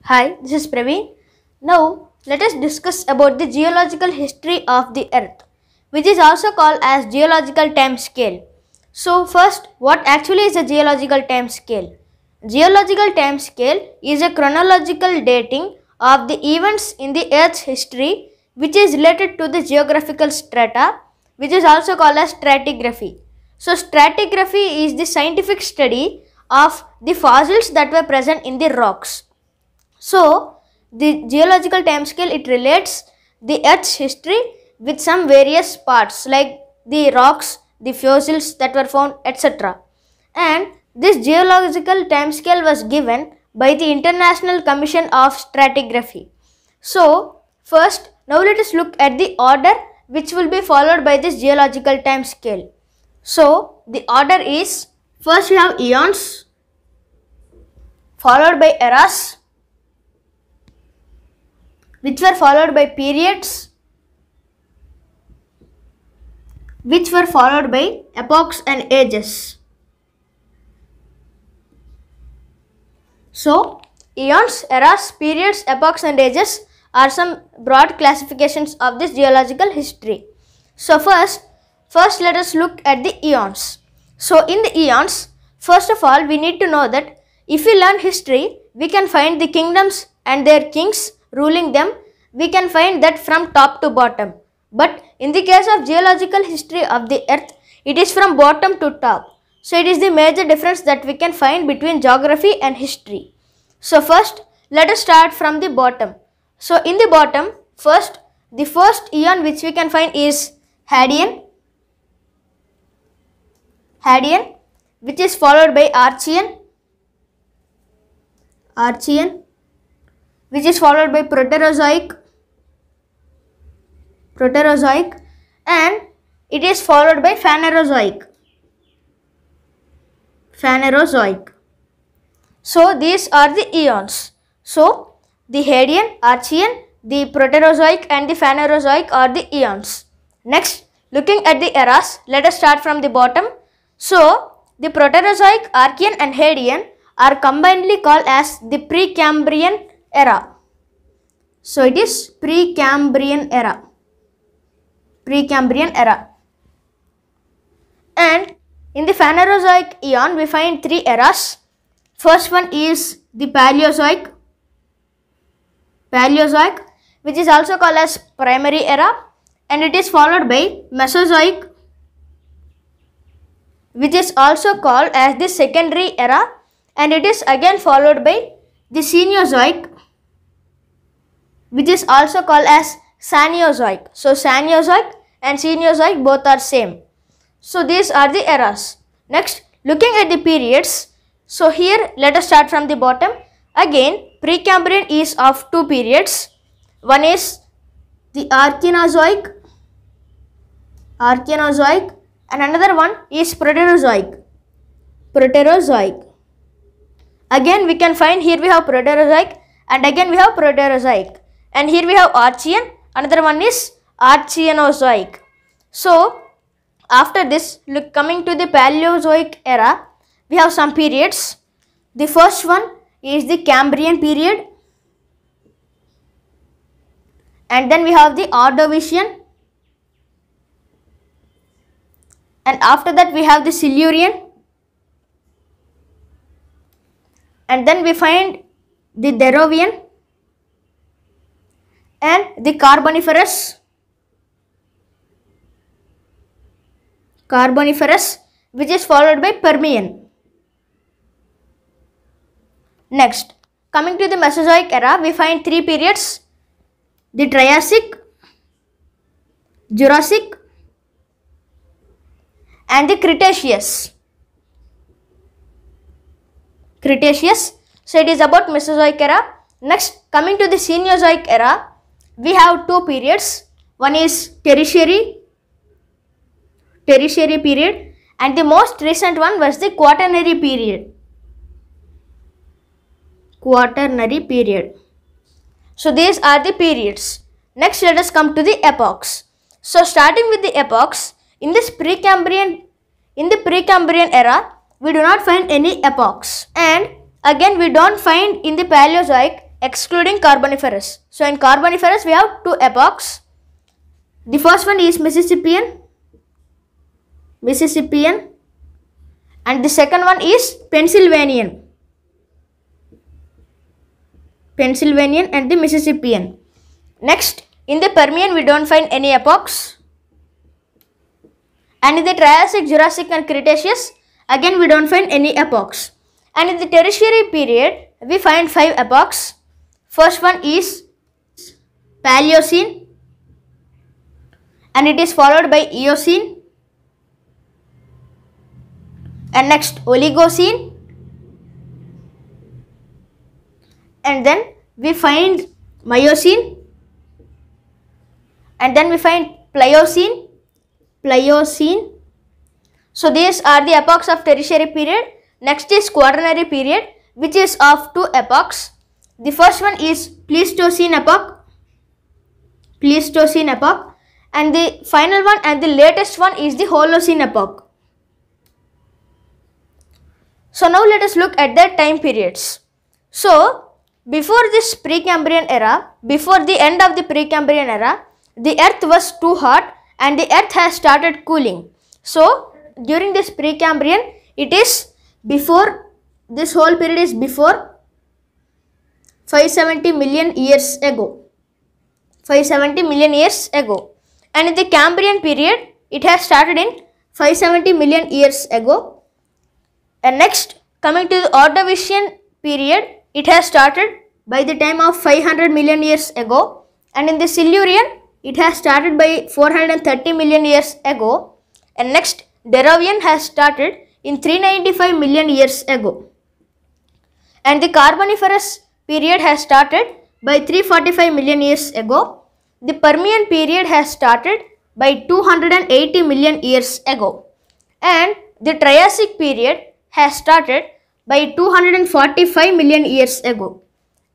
Hi, this is Praveen. Now, let us discuss about the geological history of the Earth, which is also called as geological time scale. So, first, what actually is a geological time scale? Geological time scale is a chronological dating of the events in the Earth's history which is related to the geographical strata, which is also called as stratigraphy. So, stratigraphy is the scientific study of the fossils that were present in the rocks. So, the geological timescale it relates the Earth's history with some various parts like the rocks, the fossils that were found, etc. And this geological timescale was given by the International Commission of Stratigraphy. So, first, now let us look at the order which will be followed by this geological timescale. So, the order is first we have eons, followed by eras, which were followed by periods, which were followed by epochs and ages. So, eons, eras, periods, epochs and ages are some broad classifications of this geological history. So, first let us look at the eons. So, in the eons, first of all, we need to know that if we learn history, we can find the kingdoms and their kings ruling them. We can find that from top to bottom. But in the case of geological history of the earth, it is from bottom to top. So, it is the major difference that we can find between geography and history. So, first, let us start from the bottom. So, in the bottom, the first eon which we can find is Hadean, which is followed by Archean, which is followed by Proterozoic, and it is followed by Phanerozoic. So, these are the eons. So, the Hadean, Archean, the Proterozoic and the Phanerozoic are the eons. Next, looking at the eras, let us start from the bottom. So, the Proterozoic, Archean and Hadean are combinedly called as the Precambrian era. So, it is Precambrian era. And in the Phanerozoic eon, we find three eras. First one is the Paleozoic, which is also called as primary era, and it is followed by Mesozoic, which is also called as the secondary era, and it is again followed by the Cenozoic, which is also called as Cenozoic. So, Cenozoic and Cenozoic both are same. So, these are the eras. Next, looking at the periods. So, here let us start from the bottom. Again, Precambrian is of two periods. One is the Archeanozoic, and another one is Proterozoic. Again, we can find here we have Proterozoic and again we have Proterozoic. And here we have Archean, another one is Archeanozoic. So, after this, coming to the Paleozoic era, we have some periods. The first one is the Cambrian period, and then we have the Ordovician, and after that we have the Silurian, and then we find the Derovian and the Carboniferous, which is followed by Permian. Next, coming to the Mesozoic era, we find three periods: the Triassic, Jurassic and the Cretaceous. So, it is about Mesozoic era. Next, coming to the Cenozoic era, we have two periods. One is Tertiary period, and the most recent one was the Quaternary period. So, these are the periods. Next, let us come to the epochs. So, starting with the epochs, in the Precambrian era, we do not find any epochs, and again we don't find in the Paleozoic excluding Carboniferous. So in Carboniferous we have two epochs. The first one is Mississippian, and the second one is Pennsylvanian and the Mississippian. Next, in the Permian we don't find any epochs, and in the Triassic, Jurassic and Cretaceous again we don't find any epochs. And in the Tertiary period we find 5 epochs. First one is Paleocene, and it is followed by Eocene, and next Oligocene, and then we find Miocene, and then we find Pliocene. So these are the epochs of Tertiary period. Next is Quaternary period, which is of 2 epochs. The first one is Pleistocene epoch, and the final one and the latest one is the Holocene epoch. So now let us look at the time periods. So before this Precambrian era, before the end of the Precambrian era, the earth was too hot and the earth has started cooling. So during this Precambrian, it is before, this whole period is before 570 million years ago. And in the Cambrian period, it has started in 570 million years ago. And next, coming to the Ordovician period, it has started by the time of 500 million years ago. And in the Silurian, it has started by 430 million years ago. And next, Derovian has started in 395 million years ago. And the Carboniferous period has started by 345 million years ago. The Permian period has started by 280 million years ago. And the Triassic period has started by 245 million years ago.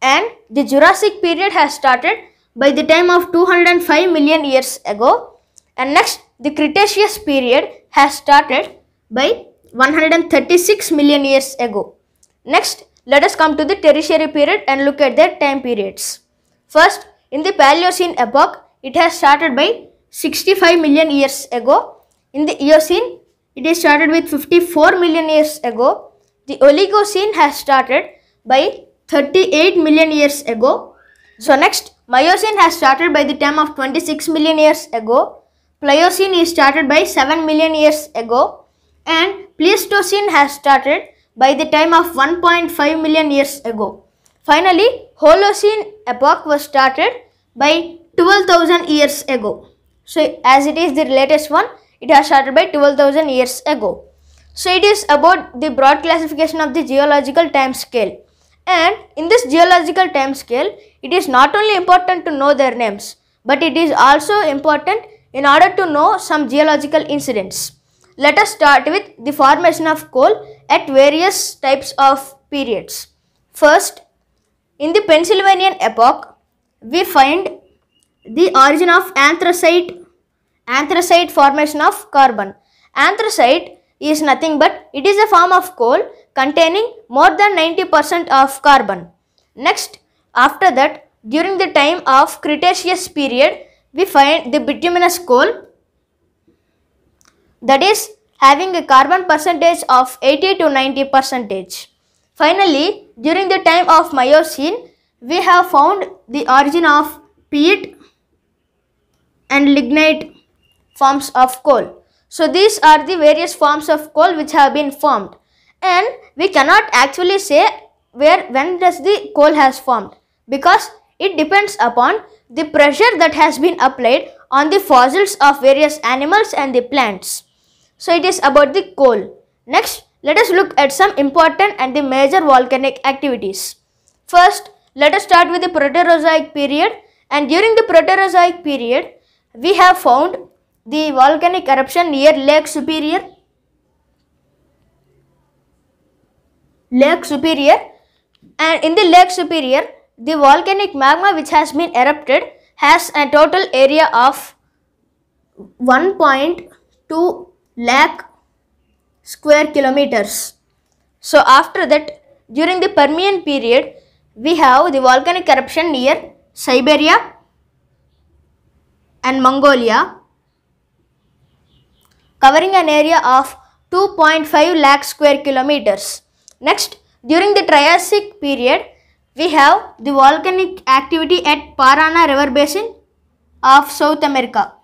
And the Jurassic period has started by the time of 205 million years ago. And next, the Cretaceous period has started by 136 million years ago. Next, let us come to the Tertiary period and look at their time periods. First, in the Paleocene epoch, it has started by 65 million years ago. In the Eocene, it is started with 54 million years ago. The Oligocene has started by 38 million years ago. So next, Miocene has started by the time of 26 million years ago. Pliocene is started by 7 million years ago. And Pleistocene has started by the time of 1.5 million years ago. Finally, Holocene epoch was started by 12,000 years ago. So as it is the latest one, it has started by 12,000 years ago. So it is about the broad classification of the geological time scale. And in this geological time scale, it is not only important to know their names, but it is also important in order to know some geological incidents. Let us start with the formation of coal at various types of periods. First, in the Pennsylvanian epoch, we find the origin of anthracite formation of carbon. Anthracite is nothing but it is a form of coal containing more than 90% of carbon. Next, after that, during the time of Cretaceous period, we find the bituminous coal, that is having a carbon percentage of 80 to 90%. Finally, during the time of Miocene, we have found the origin of peat and lignite forms of coal. So these are the various forms of coal which have been formed, and we cannot actually say when does the coal has formed, because it depends upon the pressure that has been applied on the fossils of various animals and the plants. So it is about the coal. Next, let us look at some important and the major volcanic activities. First, let us start with the Proterozoic period, and during the Proterozoic period, we have found the volcanic eruption near Lake Superior, and in the Lake Superior, the volcanic magma which has been erupted has a total area of 1.2 lakh square kilometers. So after that, during the Permian period, we have the volcanic eruption near Siberia and Mongolia, covering an area of 2.5 lakh square kilometers. Next, during the Triassic period, we have the volcanic activity at Parana River Basin of South America.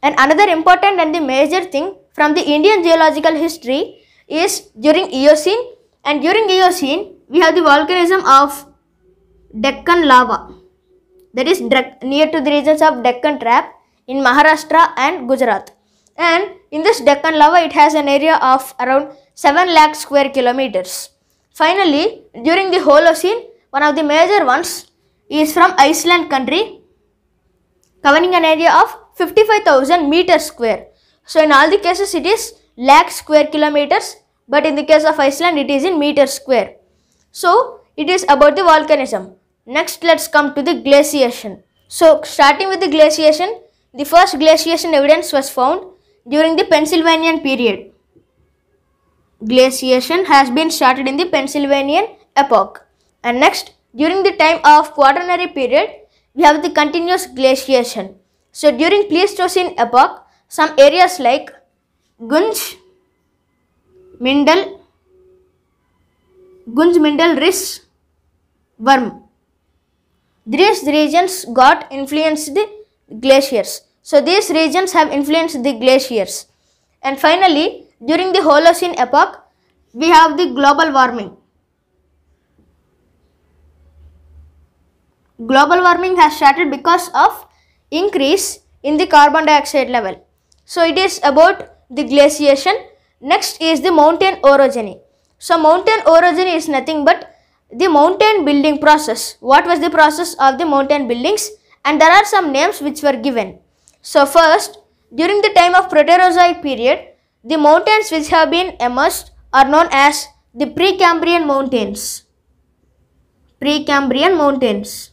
And another important and the major thing from the Indian geological history is during Eocene, and during Eocene we have the volcanism of Deccan lava, that is near to the regions of Deccan Trap in Maharashtra and Gujarat. And in this Deccan lava it has an area of around 7 lakh square kilometers. Finally, during the Holocene, one of the major ones is from Iceland country, covering an area of 55,000 meters square. So in all the cases it is lakh square kilometers, but in the case of Iceland it is in meters square. So it is about the volcanism. Next, let's come to the glaciation. So starting with the glaciation, the first glaciation evidence was found during the Pennsylvanian period. Glaciation has been started in the Pennsylvanian epoch. And next, during the time of Quaternary period, we have the continuous glaciation. So during Pleistocene epoch, some areas like Gunj, Mindel, Riss, Worm, these regions got influenced the glaciers. So these regions have influenced the glaciers. And finally, during the Holocene epoch, we have the global warming. Global warming has started because of increase in the carbon dioxide level. So it is about the glaciation. Next is the mountain orogeny. So mountain orogeny is nothing but the mountain building process. What was the process of the mountain buildings? And there are some names which were given. So first, during the time of Proterozoic period, the mountains which have been emerged are known as the Precambrian mountains. Precambrian mountains.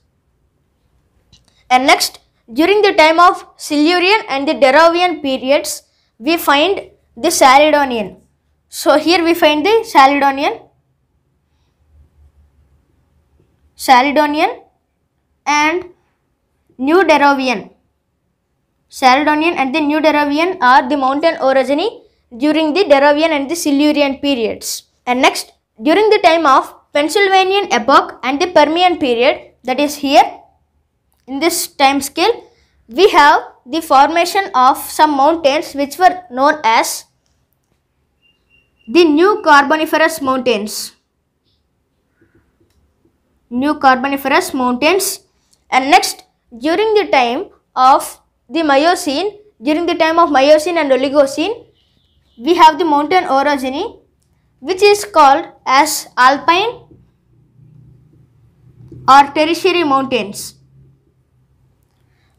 And next, during the time of Silurian and the Derovian periods, we find the Caledonian. So here we find the Caledonian and New Derovian. Caledonian and the New Derovian are the mountain orogeny during the Derovian and the Silurian periods. And next, during the time of Pennsylvanian epoch and the Permian period, that is here in this time scale, we have the formation of some mountains which were known as the New Carboniferous mountains. New Carboniferous mountains. And next, during the time of the Miocene, during the time of Miocene and Oligocene, we have the mountain orogeny which is called as alpine or tertiary mountains.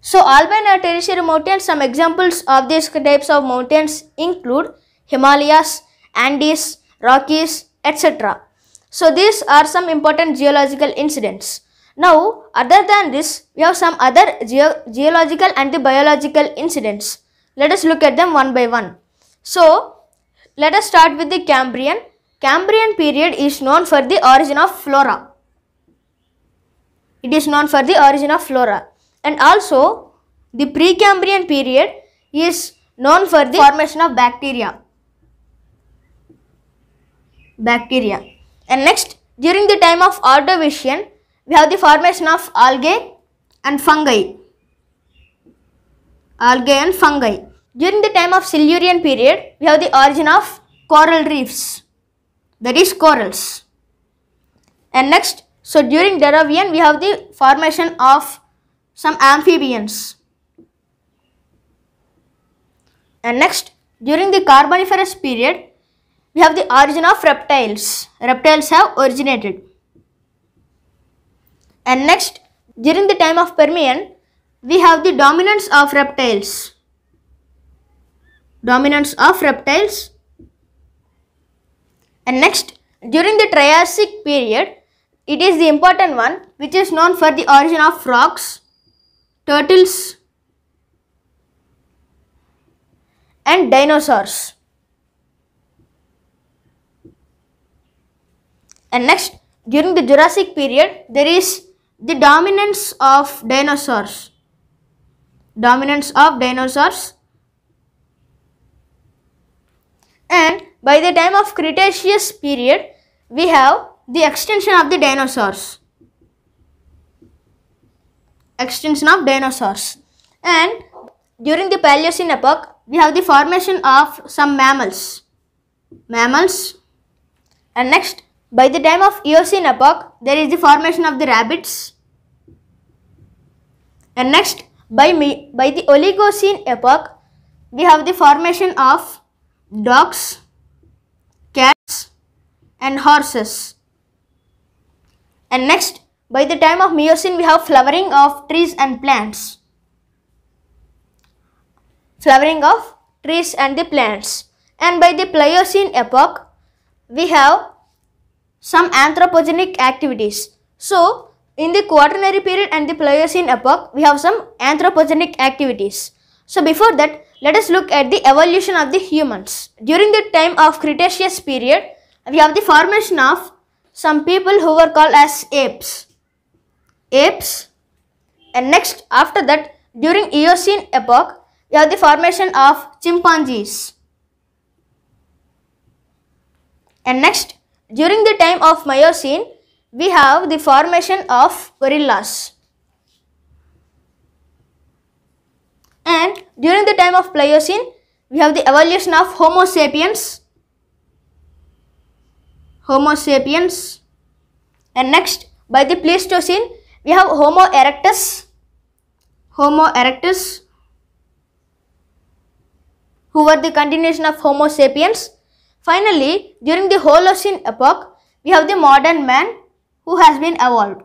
So alpine or tertiary mountains, some examples of these types of mountains include Himalayas, Andes, Rockies, etc. So these are some important geological incidents. Now, other than this, we have some other geological and the biological incidents. Let us look at them one by one. So, let us start with the Cambrian. Cambrian period is known for the origin of flora. It is known for the origin of flora. And also, the Precambrian period is known for the formation of bacteria. And next, during the time of Ordovician, we have the formation of algae and fungi. During the time of Silurian period, we have the origin of coral reefs, that is corals. And next, so during Derovian, we have the formation of some amphibians. And next, during the Carboniferous period, we have the origin of reptiles. Reptiles have originated. And next, during the time of Permian, we have the dominance of reptiles. And next, during the Triassic period, it is the important one which is known for the origin of frogs, turtles and dinosaurs. And next, during the Jurassic period, there is the dominance of dinosaurs. And by the time of Cretaceous period, we have the extinction of the dinosaurs. And during the Paleocene epoch, we have the formation of some mammals. And next, by the time of Eocene epoch, there is the formation of the rabbits. And next, by the Oligocene epoch, we have the formation of dogs, cats, and horses. And next, by the time of Miocene, we have flowering of trees and plants. And by the Pliocene epoch, we have some anthropogenic activities. So, in the Quaternary period and the Pliocene epoch, we have some anthropogenic activities. So, before that, let us look at the evolution of the humans. During the time of Cretaceous period, we have the formation of some people who were called as apes. And next, after that, during Eocene epoch, we have the formation of chimpanzees. And next, during the time of Miocene, we have the formation of gorillas. And during the time of Pliocene, we have the evolution of Homo sapiens. And next, by the Pleistocene, we have Homo erectus, who were the continuation of Homo sapiens. Finally, during the Holocene epoch, we have the modern man who has been evolved.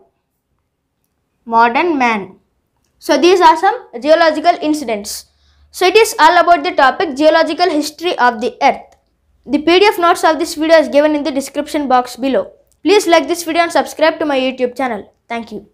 So these are some geological incidents. So it is all about the topic geological history of the earth. The PDF notes of this video is given in the description box below. Please like this video and subscribe to my YouTube channel. Thank you.